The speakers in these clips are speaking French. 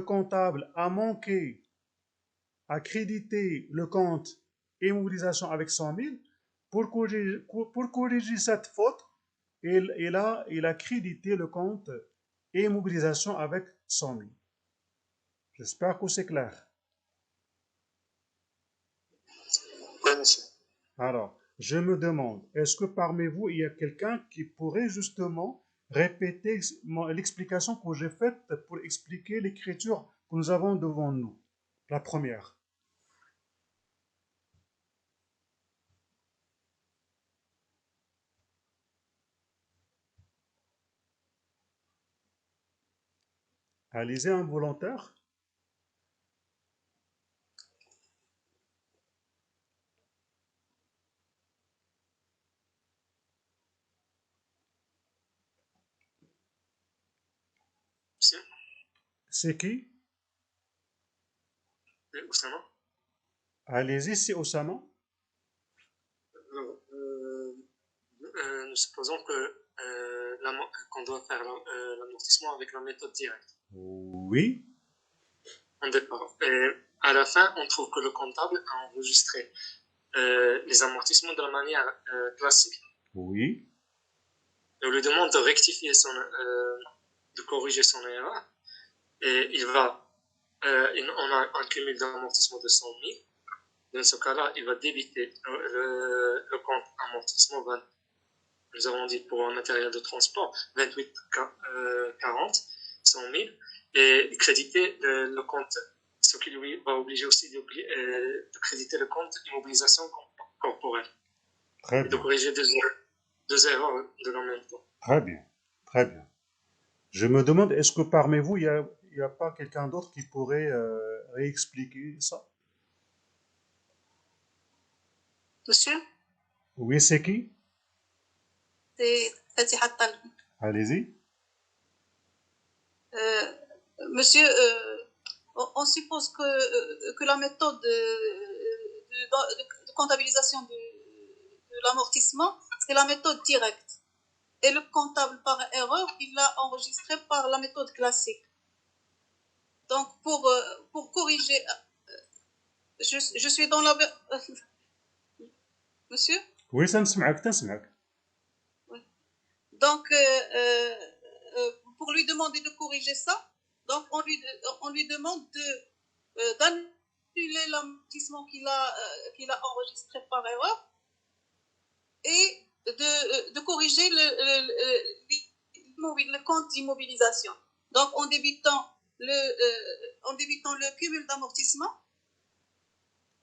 le comptable a manqué à créditer le compte immobilisation avec 100 000, pour corriger cette faute, il a crédité le compte immobilisation avec 100 000. J'espère que c'est clair. Oui, monsieur. Alors, je me demande, est-ce que parmi vous, il y a quelqu'un qui pourrait justement répéter l'explication que j'ai faite pour expliquer l'écriture que nous avons devant nous? La première. Allez-y, un volontaire. Monsieur, C'est qui? Oussama. Allez-y, c'est Osama. Alors, nous supposons que qu'on doit faire l'amortissement avec la méthode directe Oui, en départ. Et à la fin, on trouve que le comptable a enregistré les amortissements de la manière classique. oui, Et on lui demande de rectifier de corriger son erreur. Et on a un cumul d'amortissement de 100 000. Dans ce cas-là, il va débiter le compte amortissement. Nous avons dit pour un matériel de transport 28 40 100 000 et créditer le compte, ce qui lui va obliger aussi de créditer le compte immobilisation corporelle très et de bien, corriger deux erreurs de la même temps. très bien, très bien. Je me demande, est-ce que parmi vous, il y a pas quelqu'un d'autre qui pourrait réexpliquer ça? Monsieur, Oui, c'est qui? c'est Fatiha Talbi. Allez-y. Euh, Monsieur, on suppose que la méthode de comptabilisation de l'amortissement, c'est la méthode directe. Et le comptable, par erreur, il l'a enregistré par la méthode classique. Donc, pour corriger, je suis dans la... Monsieur? Oui, تنسمعك. Oui. Donc, pour lui demander de corriger ça, donc on lui demande d'annuler l'amortissement qu'il a enregistré par erreur et de corriger le compte d'immobilisation. Donc, en débitant le cumul d'amortissement,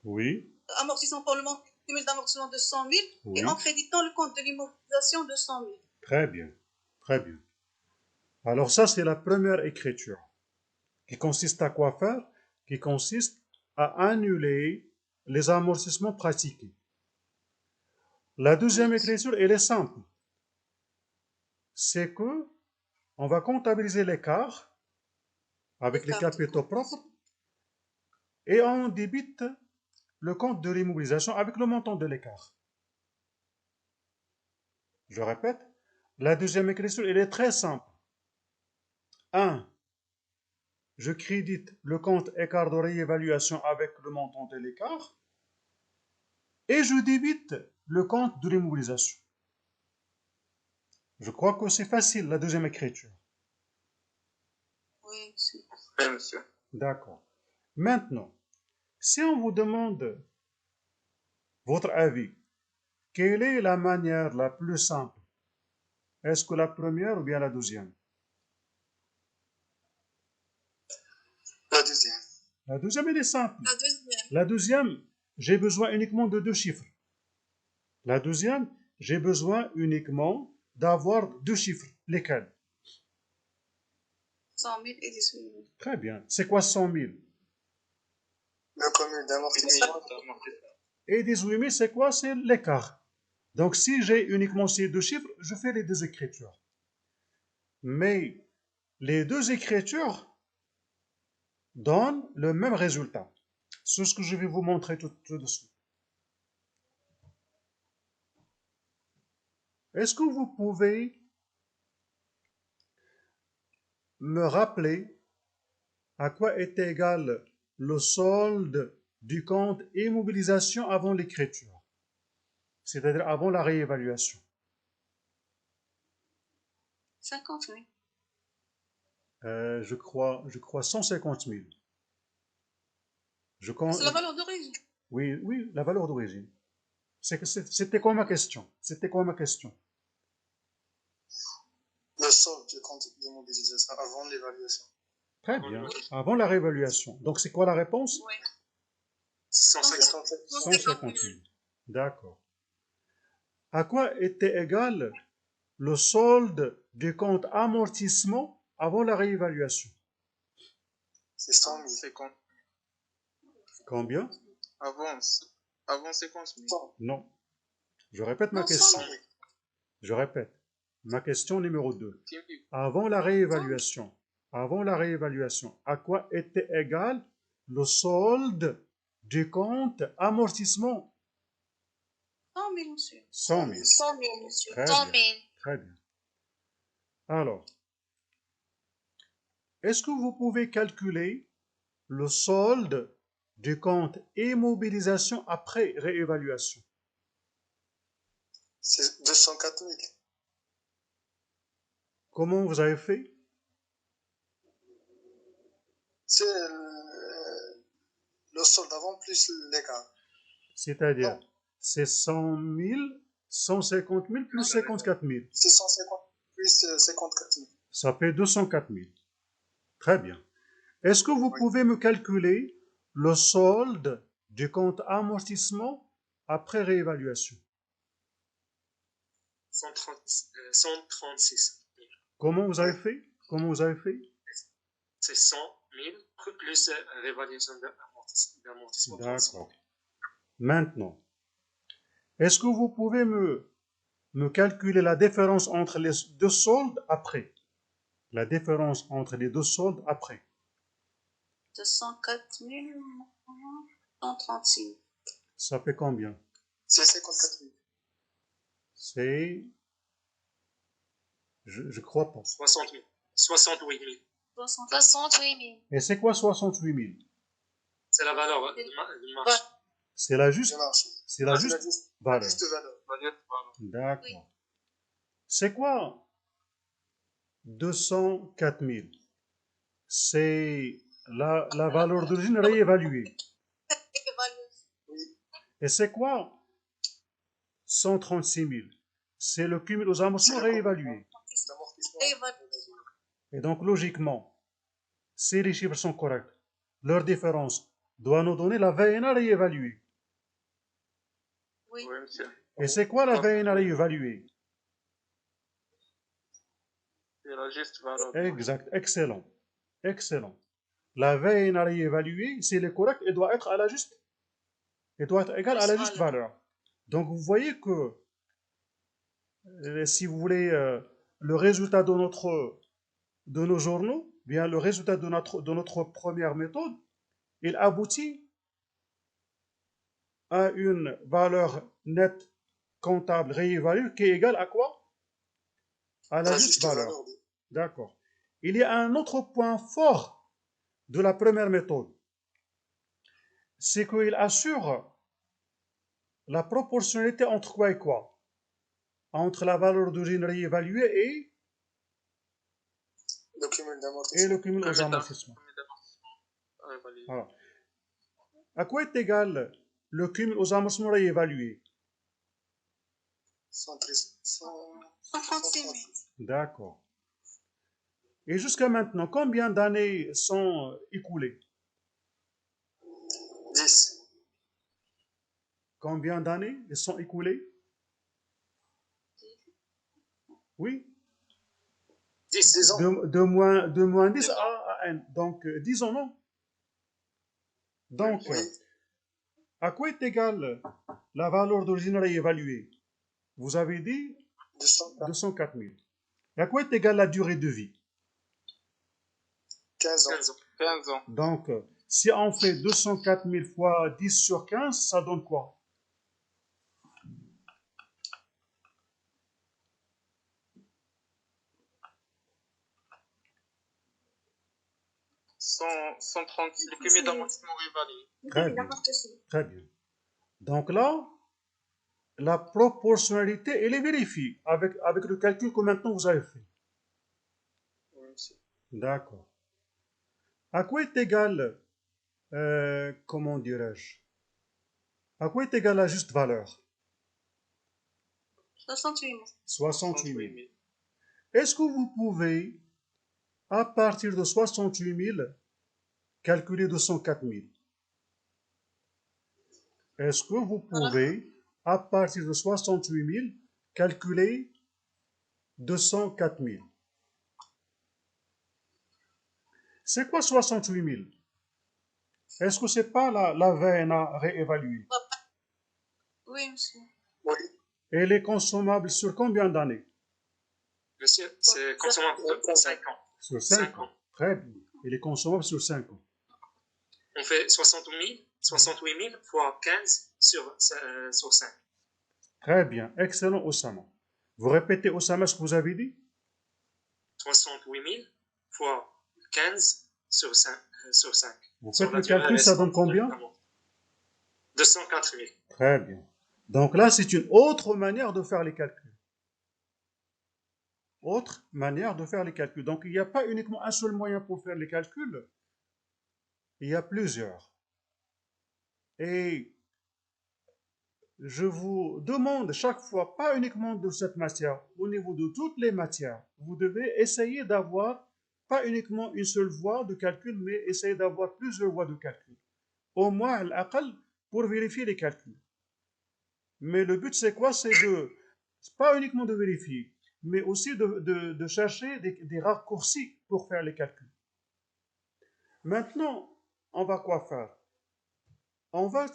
Oui, amortissement pour le montant cumul d'amortissement de 100 000 oui. et en créditant le compte de l'immobilisation de 100 000. Très bien, très bien. Alors ça, c'est la première écriture, qui consiste à quoi faire? Qui consiste à annuler les amortissements pratiqués. La deuxième écriture, elle est simple. C'est que on va comptabiliser l'écart avec les capitaux propres et on débite le compte de l'immobilisation avec le montant de l'écart. Je répète, la deuxième écriture, elle est très simple. 1. Je crédite le compte écart de réévaluation avec le montant de l'écart et je débite le compte de l'immobilisation. Je crois que c'est facile, la deuxième écriture. Oui, monsieur. Oui, monsieur. D'accord. Maintenant, si on vous demande votre avis, quelle est la manière la plus simple? Est-ce que la première ou bien la deuxième? La deuxième. La deuxième, elle est simple. La deuxième. La deuxième, j'ai besoin uniquement de deux chiffres. La deuxième, j'ai besoin uniquement d'avoir deux chiffres. Lesquels? 100 000 et 18 000. Très bien. C'est quoi 100 000? Le cumul d'amortissement. Et 18 000, c'est quoi? C'est l'écart. Donc, si j'ai uniquement ces deux chiffres, je fais les deux écritures. Mais les deux écritures donnent le même résultat. C'est ce que je vais vous montrer tout de suite. Est-ce que vous pouvez me rappeler À quoi est égal le solde du compte immobilisation avant l'écriture, c'est-à-dire avant la réévaluation? 50 000. Je crois 150 000. C'est la valeur d'origine. Oui, oui, la valeur d'origine. C'était quoi ma question? C'était quoi ma question? Le solde du compte d'immobilisation avant l'évaluation. Très bien. Avant la réévaluation. Donc c'est quoi la réponse? Oui. 150 000. 150 000. D'accord. À quoi était égal le solde du compte amortissement avant la réévaluation? C'est 100 000. 50. Combien? Avant 50 000. 100. Non. Je répète ma Non, question. 100 000. Je répète. Ma question numéro 2. 10 000. Avant la réévaluation, à quoi était égal le solde du compte amortissement? 100 000, monsieur. 100 000. 100 000, monsieur. Très 100 bien. 000. Très bien. Alors, est-ce que vous pouvez calculer le solde du compte immobilisation après réévaluation? C'est 204 000. Comment vous avez fait? C'est le solde avant plus l'écart. C'est-à-dire, Non. c'est 100 000, 150 000 plus 54 000. C'est 150 plus 54 000. Ça fait 204 000. Très bien. Est-ce que vous Oui. pouvez me calculer le solde du compte amortissement après réévaluation? 136 000. Comment vous avez fait? Comment vous avez fait? C'est 100 000 plus réévaluation d'amortissement. D'accord. Maintenant, est-ce que vous pouvez me calculer la différence entre les deux soldes après? La différence entre les deux soldes après. 204 000, 136 000. Ça fait combien? C'est 54 000. C'est... Je crois pas. 60 000. 68 000. 68 000. Et c'est quoi 68 000? C'est la valeur du marché. C'est la juste, Je marche. c'est la juste valeur. Juste valeur. D'accord. C'est quoi 204 000? C'est la valeur d'origine réévaluée. Oui. Et c'est quoi 136 000? C'est le cumul aux amortissements réévalué. L'amortissement. Et donc, logiquement, si les chiffres sont corrects, leur différence doit nous donner la VNA réévaluée. Oui. Oui, monsieur. Et c'est quoi la VNA réévaluée? C'est la juste valeur. Exact, excellent. Excellent. La VNA réévaluée, si elle est correcte, elle doit être à la juste. Elle doit être égale à la juste valeur. Donc, vous voyez que, si vous voulez, le résultat de nos journaux, bien le résultat de notre première méthode, il aboutit à une valeur nette comptable réévaluée qui est égale à quoi? À la juste valeur. D'accord. Il y a un autre point fort de la première méthode, c'est qu'il assure la proportionnalité entre quoi et quoi? Entre la valeur d'origine réévaluée Le cumul et le d'amortissement. cumul aux amortissements. Réévalué. Voilà. À quoi est égal le cumul aux amortissements réévalués? 136 000. D'accord. Et jusqu'à maintenant, combien d'années sont écoulées? 10. Combien d'années sont écoulées? Oui. 10 ans. De moins 10 à n. Donc, 10 ans, non? Donc, Oui. à quoi est égal la valeur d'origine réévaluée? Vous avez dit 204 000. Et à quoi est égale la durée de vie? 15 ans. 15 ans. 15 ans. Donc, si on fait 204 000 fois 10 sur 15, ça donne quoi? 130, le cumul d'amortissement réévalué. Très bien. Très bien. Donc là, la proportionnalité, elle est vérifiée avec le calcul que maintenant vous avez fait. Oui, monsieur. D'accord. À quoi est égal, comment dirais-je, à quoi est égal la juste valeur? 68 000. 68 000. 000. Est-ce que vous pouvez, à partir de 68 000, calculer 204 000? Est-ce que vous pouvez, à partir de 68 000, calculer 204 000? C'est quoi 68 000? Est-ce que c'est pas la VNA réévaluée? Oui, monsieur. Oui, Elle est consommable sur combien d'années? Monsieur, c'est consommable de 5 ans. Sur 5 5 ans. Très bien. Elle est consommable sur 5 ans. On fait 68 000 fois 15 sur 5. Très bien. Excellent, Osama. Vous répétez, Osama, ce que vous avez dit? 68 000 fois 15 sur 5. Vous faites le calcul, ça donne combien? 204 000. Très bien. Donc là, c'est une autre manière de faire les calculs. Autre manière de faire les calculs. Donc, il n'y a pas uniquement un seul moyen pour faire les calculs. Il y a plusieurs. Et je vous demande chaque fois, pas uniquement de cette matière, au niveau de toutes les matières, vous devez essayer d'avoir pas uniquement une seule voie de calcul, mais essayer d'avoir plusieurs voies de calcul. Au moins, à l'aqal, pour vérifier les calculs. Mais le but, c'est quoi? C'est pas uniquement de vérifier, mais aussi de chercher des raccourcis pour faire les calculs. Maintenant, on va quoi faire? On va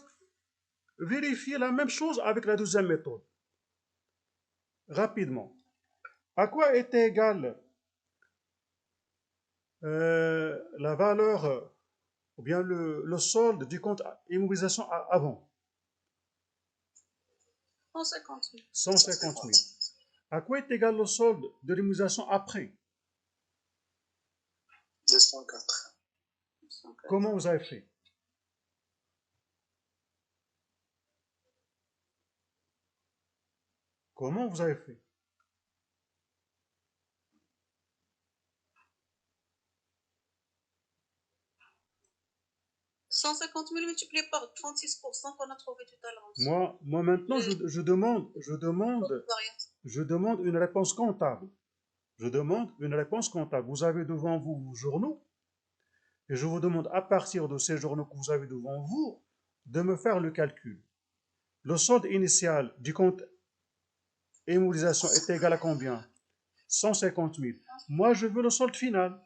vérifier la même chose avec la deuxième méthode. Rapidement. À quoi était égale la valeur ou bien le solde du compte immobilisation avant? 150 000. 150 000. À quoi est égal le solde de l'immobilisation après? 204. Comment vous avez fait? Comment vous avez fait? « 150 000 multiplié par 36% qu'on a trouvé tout à l'heure. Moi maintenant, je demande une réponse comptable. Je demande une réponse comptable. Vous avez devant vous vos journaux et je vous demande à partir de ces journaux que vous avez devant vous de me faire le calcul. Le solde initial du compte immobilisation est égal à combien? 150 000. Moi, je veux le solde final.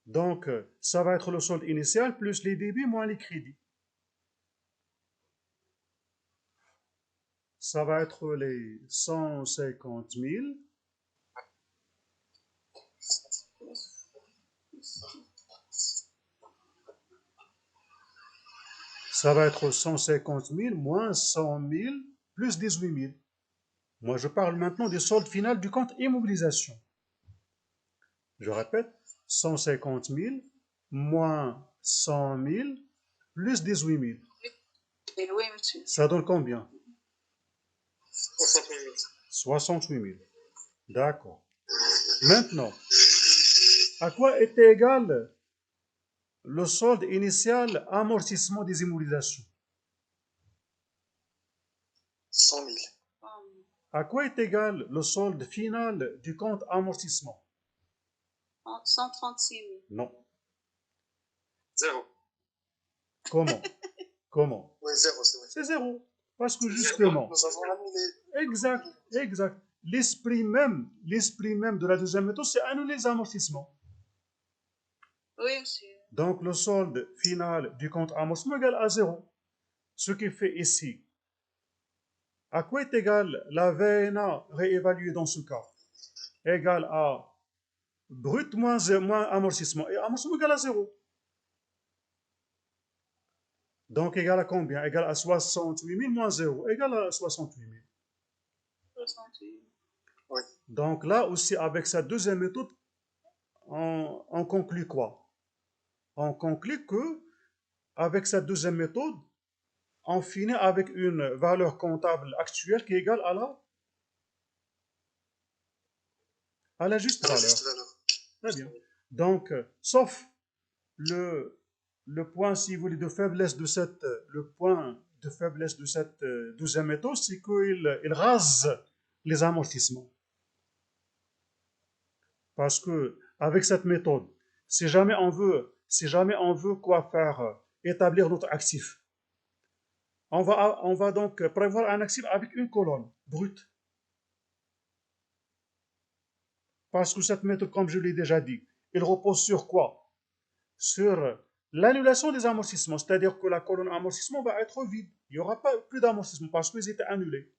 Donc, ça va être le solde initial plus les débits moins les crédits. Ça va être les 150 000 ça va être 150 000 moins 100 000 plus 18 000. Moi, je parle maintenant du solde final du compte immobilisation. Je répète, 150 000 moins 100 000 plus 18 000. Oui, monsieur. Ça donne combien? 68 000. 68 000. D'accord. Maintenant, à quoi était égal le solde initial amortissement des immobilisations? 100 000. À quoi est égal le solde final du compte amortissement? 136 000. Non. 0. Comment? Comment? Oui, 0, c'est vrai. C'est zéro. Parce que justement, Nous avons annulé. exact, exact. L'esprit même de la deuxième méthode, c'est annuler les amortissements. Oui, monsieur. Donc le solde final du compte amortissement égale à zéro. Ce qui fait ici, à quoi est égal la VNA réévaluée dans ce cas? Égale à brut moins amortissement. Et amortissement égale à zéro. Donc égal à combien? Égal à 68 000 moins 0. Égal à 68 000. 68. Oui. Donc là aussi, avec cette deuxième méthode, on conclut quoi? On conclut que, avec cette deuxième méthode, on finit avec une valeur comptable actuelle qui est égale à la juste À la valeur. juste valeur. Très bien. Donc, sauf le, le point, si vous voulez, de faiblesse de cette, le point de faiblesse de cette deuxième méthode, c'est qu'il rase les amortissements. Parce que avec cette méthode, si jamais on veut quoi faire établir notre actif, on va donc prévoir un actif avec une colonne brute. Parce que cette méthode, comme je l'ai déjà dit, elle repose sur quoi? Sur l'annulation des amortissements, c'est-à-dire que la colonne amortissement va être vide. Il n'y aura pas plus d'amortissement parce qu'ils étaient annulés.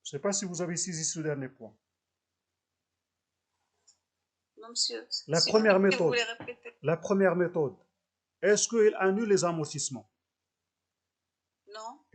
Je ne sais pas si vous avez saisi ce dernier point. Non, monsieur. La Si première vous méthode, voulez répéter. est-ce qu'elle annule les amortissements? Non.